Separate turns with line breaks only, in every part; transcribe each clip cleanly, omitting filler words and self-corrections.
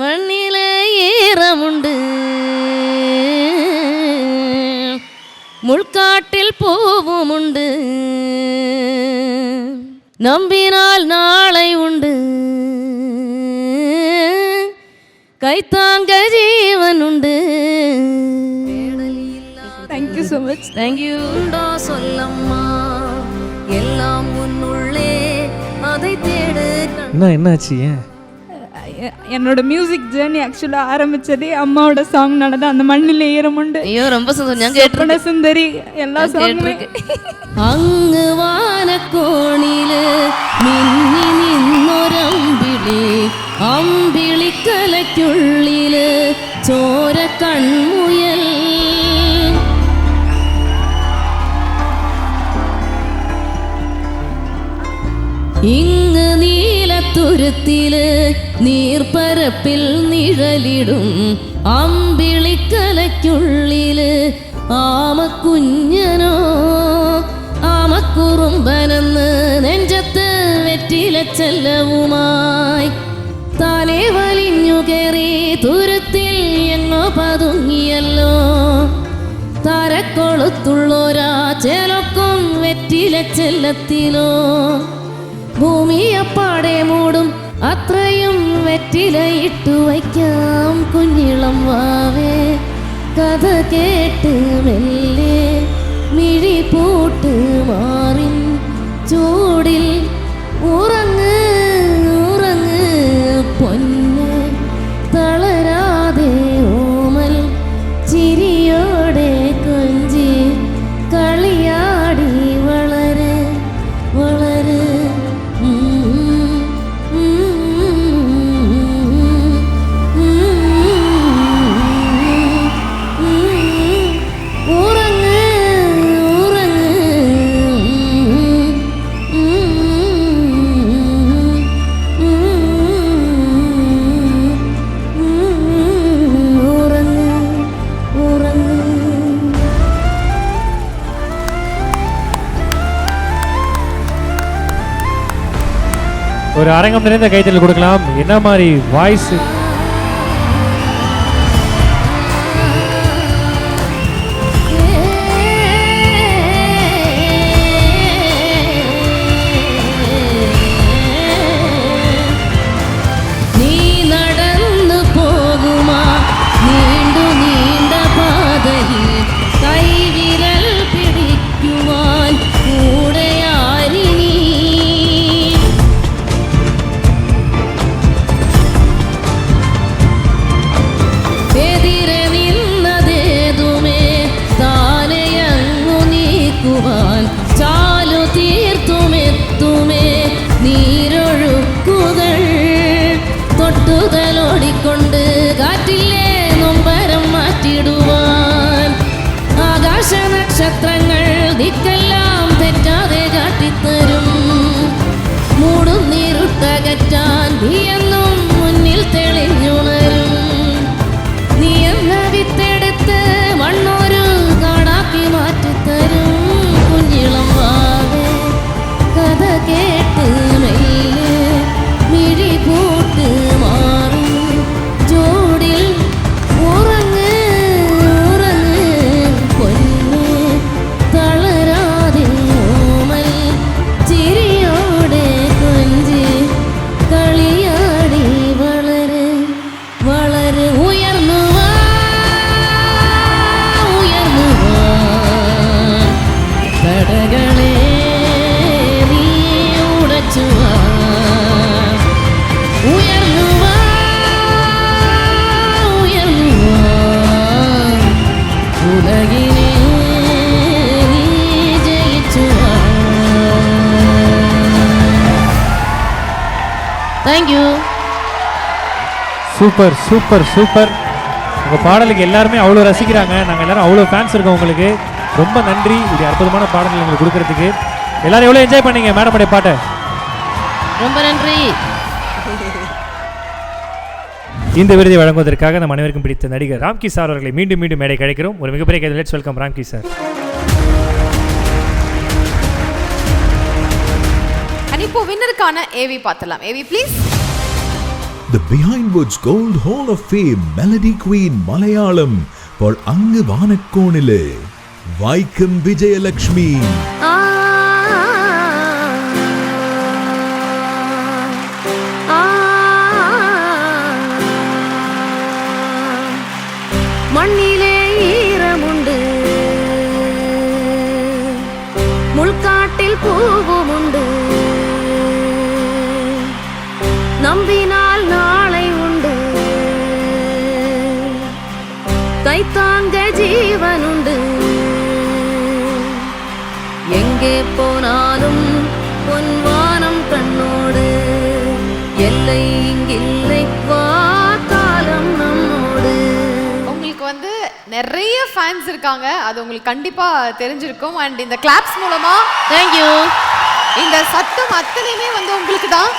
மண்ணிலே ஈரமுண்டு, முள்காட்டில் பூவும் உண்டு, நம்பினால் நாளை உண்டு, கைத்தாங்க ஜீவன் உண்டு.
Thank you so much.
Thank you.
உண்டோ சொல்லம்மா எல்லாம் உன்னுள்ளே அதை தேடு.
என்னாச்சு? ஏன்
என்னோட மியூசிக் ஜேர்னி ஆக்சுவலாக ஆரம்பிச்சதே அம்மாவோட சாங்னால தான். அந்த மண்ணில் ஈரமுண்டு,
ஐயோ ரொம்ப சந்தோஷம். ഞാൻ കേട്ടിട്ടുണ്ട്
சுந்தரி எல்லா சாங்குமே.
അങ്ങ് വാനക്കോണില് മിന്നി നിന്നൊരമ്പിളി, അമ്പിളിക്കലയ്ക്കുള്ളില് ചോര കൺമുയൽ. ഇങ്ങ് നീലത്തുരുത്തില് നീർപ്പരപ്പിൽ നിഴലിടും അമ്പിളിക്കലയ്ക്കുള്ളില് ആമക്കുഞ്ഞനോ ആമക്കുറുമ്പനെന്ന് നെഞ്ചത്ത് വെറ്റിലച്ചെല്ലവുമായി താനെ വലിഞ്ഞു കയറി തുരുത്തിൽ എങ്ങോ പതുങ്ങിയല്ലോ. തരക്കൊളുത്തുള്ളോരാ ചേലൊക്കും വെറ്റിലച്ചെല്ലത്തിലോ. ഭൂമിയപ്പാടെ മൂടും അത്രയും വെറ്റിലയിട്ടു വയ്ക്കാം കുഞ്ഞിളം വാവേ. കഥ കേട്ട് മെല്ലെ മിഴി പൂട്ട് മാറിൻ ചൂടിൽ ഉറങ്ങ് ഉറങ്ങ് പൊന്ന്. തളരാതെ ഓമൽ ചിരിയോടെ കൊഞ്ചി കളിയാടി വളര് വളര്.
ஒரு அரங்கம் நிறைந்த கைத்தறல் கொடுக்கலாம். என்ன மாதிரி வாய்ஸ்! ോടിക്കൊണ്ട് കാറ്റിലെ നൊമ്പരം മാറ്റിടുവാൻ ആകാശ നക്ഷത്രങ്ങൾ ദിക്കെല്ലാം തെറ്റാതെ കാട്ടിത്തരും. മൂടും നീരുട്ടകറ്റാൻ നീയെന്നും മുന്നിൽ തെളിഞ്ഞുണരും. നീ എന്ന വിത്തെടുത്ത് മണ്ണൊരു കാടാക്കി മാറ്റിത്തരും കുഞ്ഞിളം വാവേ. കഥ കേട്ട് മെല്ലെ മിഴി കൂട്ട് മാറും ചൂടിൽ ഉറങ്ങ് ഉറങ്ങ് പൊന്ന്. തളരാതെ ഓമൽ ചിരിയോടെ കൊഞ്ചി കളിയാടി വളര് വളര്. ഉയർന്നു വാ ഉയർന്നു വാ തടകളെ നീ ഉടച്ചു വാ. ഉയർന്നു വാ ഉയർന്നു വാ ഉലകിനെ നീ ജയിച്ചു വാ. Thank you. Super super super. உங்கள் பாடலுக்கு எல்லாருமே அவ்வளோ ரசிக்கிறாங்க. நாங்கள் எல்லாரும் அவ்வளோ ஃபேன்ஸ் இருக்கோம் உங்களுக்கு. ரொம்ப நன்றி இப்படி அற்புதமான பாடல்கள் எங்களுக்கு கொடுக்கறதுக்கு. எல்லாரும் எவ்வளோ என்ஜாய் பண்ணீங்க மேடமுடைய பாட்டை?
ரொம்ப நன்றி.
இந்த விருதை வழங்குவதற்காக நம் அனைவருக்கும் பிடித்த நடிகர் ராம்கி சார் அவர்களை மீண்டும் மீண்டும் மேடை கிடைக்கிறோம். ஒரு மிகப்பெரிய கைது. Let's welcome Ramki sir.
இப்போ வின்னருக்கான ஏவி பார்த்தலாம். AV please. The Behind Woods Gold Hall of Fame Melody Queen Malayalam for Angu Vanakonile Vaikam Vijayalakshmi.
மண்ணிலே ஈரமுண்டு, முள்காட்டில் பூவுமுண்டு, நம்பினால் நாளை உண்டு, கைத்தாங்க ஜீவனுண்டு. எங்கே போனாலும் பொன்வானம் கண்ணோடு, எல்லை இங்கில்லை வா காலம் நம்மோடு.
உங்களுக்கு வந்து நிறைய ஃபேன்ஸ் இருக்காங்க, அது உங்களுக்கு கண்டிப்பா தெரிஞ்சிருக்கும். அண்ட் இந்த கிளாப்ஸ் மூலமா
தேங்க்யூ.
இந்த சத்தம் அத்தனையுமே வந்து உங்களுக்கு தான்,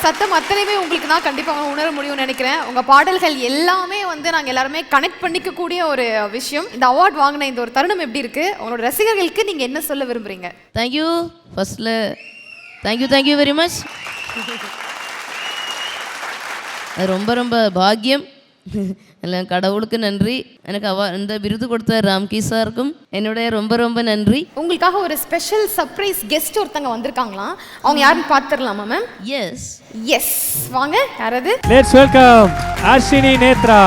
சத்தம் அத்தனையுமே உங்களுக்கு தான் கண்டிப்பாக உணர முடியும்னு நினைக்கிறேன். உங்க பாடல்கள் எல்லாமே வந்து நாங்கள் எல்லாருமே கனெக்ட் பண்ணிக்க கூடிய ஒரு விஷயம். இந்த அவார்ட் வாங்கின இந்த ஒரு தருணம் எப்படி இருக்கு? உங்களோட ரசிகர்களுக்கு நீங்க என்ன சொல்ல விரும்புறீங்க?
தேங்க்யூ. ஃபர்ஸ்ட்ல தேங்க்யூ வெரி மச். அது ரொம்ப ரொம்ப பாக்கியம். எல்லாம் கடவுளுக்கு நன்றி. எனக்கு இந்த விருது கொடுத்த ராம்கி சாருக்கும் என்னுடைய ரொம்ப ரொம்ப நன்றி.
உங்களுக்காக ஒரு ஸ்பெஷல் சர்ப்ரைஸ் கெஸ்ட் ஒருத்தங்க வந்திருக்காங்களாம். அவங்க யாருன்னு பார்த்துடலாமா மேம்? எஸ் வாங்க. யாரது?
Let's welcome Arshini Nethra.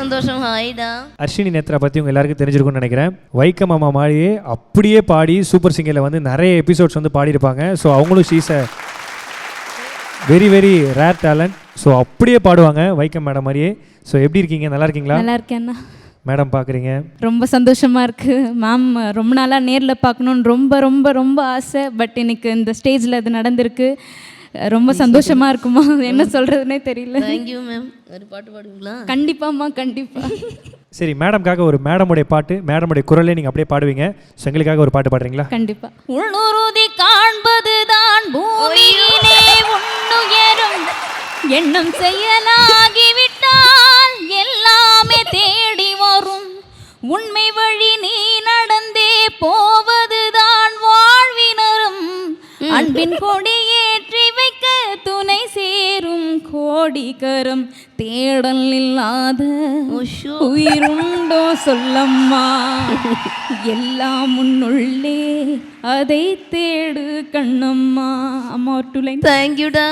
சந்தோஷம். ஹாய்டா.
அர்ஷினி நேத்ரா பற்றி உங்கள் எல்லாருக்கும் தெரிஞ்சிருக்கும்னு நினைக்கிறேன். வைக்கம் அம்மா மாதிரியே அப்படியே பாடி சூப்பர் சிங்கரில் வந்து நிறைய எபிசோட்ஸ் வந்து பாடியிருப்பாங்க. ஸோ அவங்களும் she's a very very rare talent. So அப்படியே பாடுவாங்க வைக்கம் மேடம் மாதிரியே. ஸோ எப்படி இருக்கீங்க? நல்லா இருக்கீங்களா?
நல்லா இருக்கேன்னா.
மேடம் பார்க்குறீங்க?
ரொம்ப சந்தோஷமாக இருக்குது மேம். ரொம்ப நாளாக நேரில் பார்க்கணுன்னு ரொம்ப ரொம்ப ரொம்ப ஆசை. பட் இன்னைக்கு இந்த ஸ்டேஜில் அது நடந்திருக்கு. ரொம்ப சந்தோஷமா இருக்குமா, என்ன சொல்றதுன்னே தெரியல.
Thank you ma'am. ஒரு பாட்டு பாடுவீங்களா?
கண்டிப்பாம்மா, கண்டிப்பா.
சரி, மேடம்காக ஒரு மேடமுடைய பாட்டு, மேடமுடைய குரலே நீங்கள் அப்படியே பாடுவீங்க. ஸோ எங்களுக்காக ஒரு பாட்டு பாடுறீங்களா?
கண்டிப்பா.
உள்ளுறுதி காண்பதுதான் பூமியிலே உன்னுயரும் எண்ணம் செயலாகிவிட்டால் எல்லாமே தேடி வரும். உண்மை வழி நீ நடந்தே போவதுதான் வாழ்வினரும். அன்பின் கொடியேற்றி வைக்க துணை சேரும் கோடிகரம். தேடல் இல்லாத உயிருண்டோ சொல்லம்மா, எல்லாம் முன்னுள்ளே அதை தேடு கண்ணம்மா. அம்மா ஒரு 2 லைன். தேங்க்யூடா.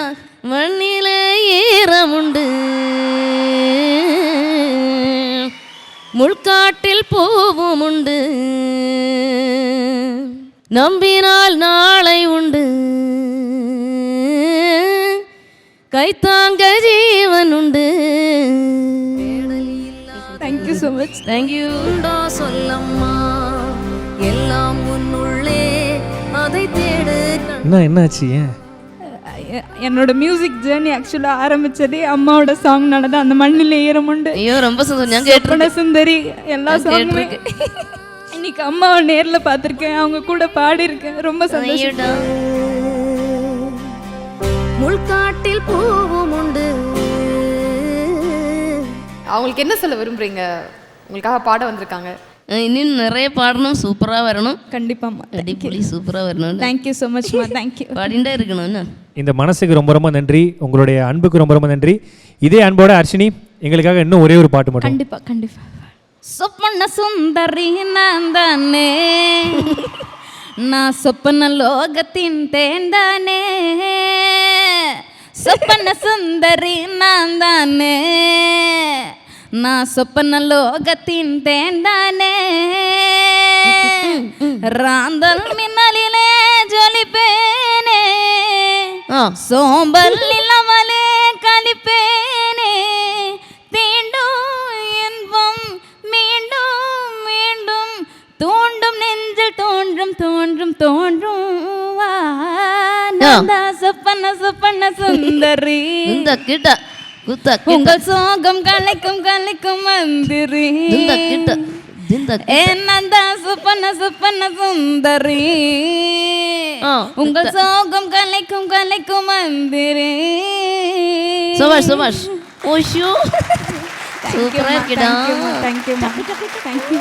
மண்ணில ஈரமுண்டு, முள்காட்டில் பூவும் உண்டு, நம்பினால் நாளை உண்டு, கைத்தாங்க ஜீவன் உண்டு.
Thank you so much.
தேங்க்யூ.
சொல்லம்மா, எல்லாம் உன்னுள்ளே அதை தேடு.
என்னாச்சு? ஏன்?
என்னோட மியூசிக் ஜேர்னி ஆக்சுவலாக ஆரம்பிச்சதே அம்மாவோட சாங்னால தான். அந்த மண்ணில் ஈரமுண்டு,
ஐயோ ரொம்ப சந்தோஷம். நான் கேட்டிருக்கேன்
சுந்தரி எல்லா சாங்குமே. இன்னைக்கு அம்மாவை நேரில் பார்த்துருக்கேன், அவங்க கூட பாடியிருக்கேன். ரொம்ப சந்தோஷம்.
முள்காட்டில் பூவும் உண்டு.
அவங்களுக்கு என்ன சொல்ல விரும்புறீங்க? உங்களுக்காக பாட வந்திருக்காங்க.
இன்னும் நிறைய பாடணும், சூப்பராக வரணும்.
கண்டிப்பாம்மா.
அடிப்பொலி சூப்பராக வரணும்.
தேங்க்யூ ஸோ மச்மா. தேங்க்யூ.
பாடிண்டே இருக்கணும்.
இந்த மனசுக்கு ரொம்ப ரொம்ப நன்றி. உங்களுடைய அன்புக்கு ரொம்ப ரொம்ப நன்றி. இதே அன்போட அர்ஷினி எங்களுக்காக இன்னும் ஒரே ஒரு பாட்டு மட்டும்.
கண்டிப்பா கண்டிப்பா. சொப்பன சுந்தரி நான் தானே, நான் சொப்பன லோகத்தின் தேன்தானே. சொப்பன சுந்தரி நான் தானே, நான் சொப்பன லோகத்தின் தேன்தானே. ராந்தல் மின்னலிலே ஜொலிப்பேனே, சோம்பல் இல்லாமலே கலிப்பேனே. தீண்டும் இன்பம் மீண்டும் மீண்டும் தோண்டும் நெஞ்சில் தோன்றும் தோன்றும் தோன்றும். சொப்பன சொப்பன சுந்தரி உங்கள் சோகம் கலைக்கும் கலைக்கும் மந்திரி. என்னந்தா சொப்பன சொப்பன சுந்தரி உங்கள் சோகம் கலைக்கும் கலைக்கும் மந்திரி.
சபாஷ் சபாஷ். ஓஷோ சூப்பரா இருக்குடா.
Thank you thank you.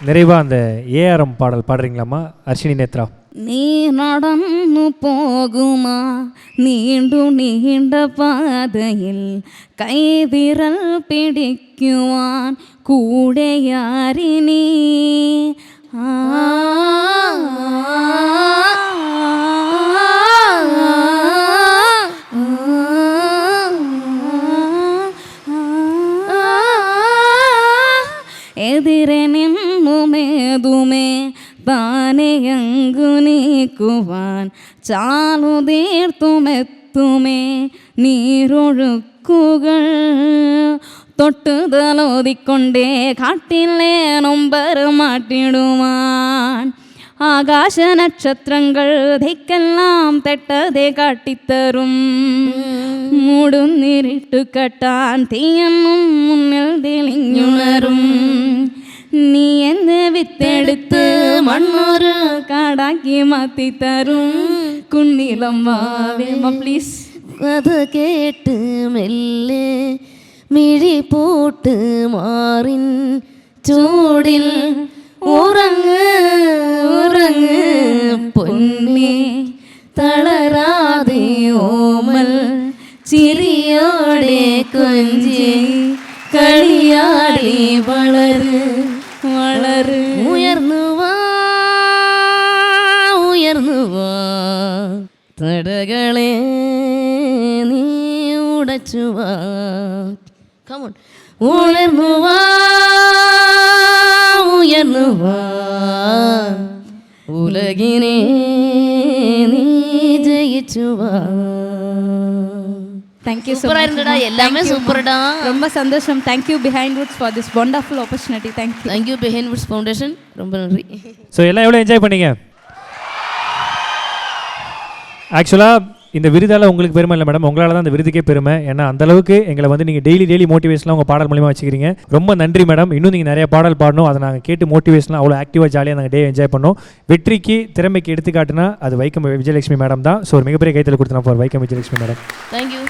நிறைவாக அந்த ஏஆர்எம் பாடல் பாடுறீங்களாம்மா அர்ஷினி நேத்ரா?
നീ നടന്നു പോകുമാ നീണ്ടു നീണ്ട പാതയിൽ കൈവിരൽ പിടിക്കുവാൻ കൂടെയാരിനി എതിരെ നിന്നുമേതുമേ താനെയങ്കു നീക്കുവാൻ ചാലുതീർത്തുമെത്തുമേ നീരൊഴുക്കുകൾ തൊട്ടുതലോതിക്കൊണ്ടേ കാട്ടിലെ നൊമ്പരമാട്ടിടുവാൻ ആകാശ നക്ഷത്രങ്ങൾ ധിക്കെല്ലാം തെട്ടതെ കാട്ടിത്തരും മൂടുന്നിരിട്ടു കെട്ടാൻ തീയെന്നും മുന്നിൽ തെളിഞ്ഞുണരും നീ എന്നെ വിത്തെടുത്ത് മണ്ണൊരു കാടാക്കി മാറ്റി തരും കുഞ്ഞിളം വാവേമ പ്ലീസ്.
കഥ കേട്ട് മെല്ലെ മിഴി പോട്ട് മാറിൻ ചൂടിൽ ഉറങ്ങ് ഉറങ്ങ് പൊന്നേ തളരാതെ ഓമൽ ചിരിയോടെ കൊഞ്ചി കളിയാടി വളര് വളര് ഉയർന്നു വാ തടകളെ നീ ഉടച്ചു വാ. കമോൺ. ഉയർന്നു വാ ഉലകിനെ നീ ജയിച്ചു വാ.
Thank you so
சூப்பரா
much.
இருந்தடா, எல்லாமே சூப்பர்டா.
ரொம்ப சந்தோஷம். Thank you Behind Woods for this wonderful opportunity. Thank you.
Thank you Behind Woods Foundation. ரொம்ப நன்றி.
ஸோ எல்லாம் எவ்வளோ என்ஜாய் பண்ணீங்க? ஆக்சுவலாக இந்த விருதால் உங்களுக்கு பெருமை இல்லை மேடம், உங்களால் தான் அந்த விருதுக்கே பெருமை. ஏன்னா அந்தளவுக்கு எங்களை வந்து நீங்கள் டெய்லி மோட்டிவேஷனாக உங்கள் பாடல் மூலியமாக வச்சுக்கிறீங்க. ரொம்ப நன்றி மேடம். இன்னும் நீங்கள் நிறைய பாடல் பாடணும், அதை நாங்கள் கேட்டு மோட்டிவேஷனாக அவ்வளோ ஆக்டிவாக ஜாலியாக நாங்கள் டே என்ஜாய் பண்ணோம். வெற்றிக்கு திறமைக்கு எடுத்துக்காட்டுனா அது வைக்கம் விஜயலட்சுமி மேடம் தான். ஸோ ஒரு மிகப்பெரிய கைத்தல் கொடுத்தனா போகிற வைக்கம் விஜயலட்சுமி மேடம்.
தேங்க்யூ.